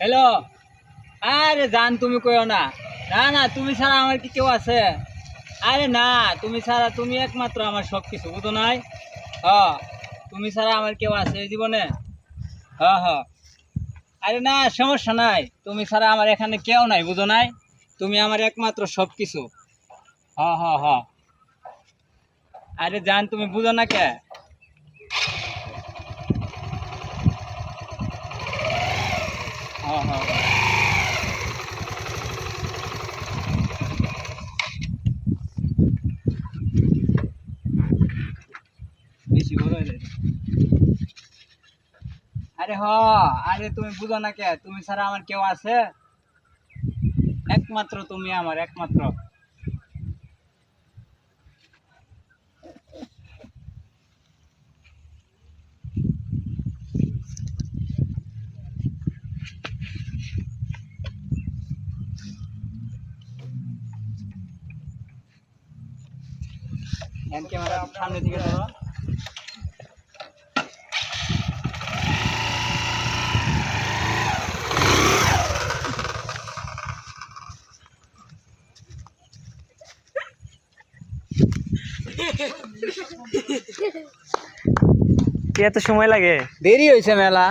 Hello. আরে জান তুমি কইও না, না না তুমি ছাড়া আমার কি কেউ আছে? আরে না, তুমি ছাড়া তুমি একমাত্র আমার সব কিছু, বুঝো নাই? হ, তুমি ছাড়া আমার কেউ আছে এই জীবনে? হ হ। আরে না, সমস্যা নাই, তুমি ছাড়া আমার এখানে কেউ নাই, বুঝো নাই? তুমি আমার একমাত্র সব কিছু। হ হ হ। আরে জান তুমি বুঝো না কে? হ হ হ। বেশি বড় হয়ে যায়। আরে হ, আরে তুমি বুঝো না কে? তুমি ছাড়া আমার কেউ আছে? একমাত্র তুমি আমার একমাত্র। হ্যান্ড ক্যামেরা সামনে দিকে ধরো। কি এত সময় লাগে? দেরি হয়েছে মেলা।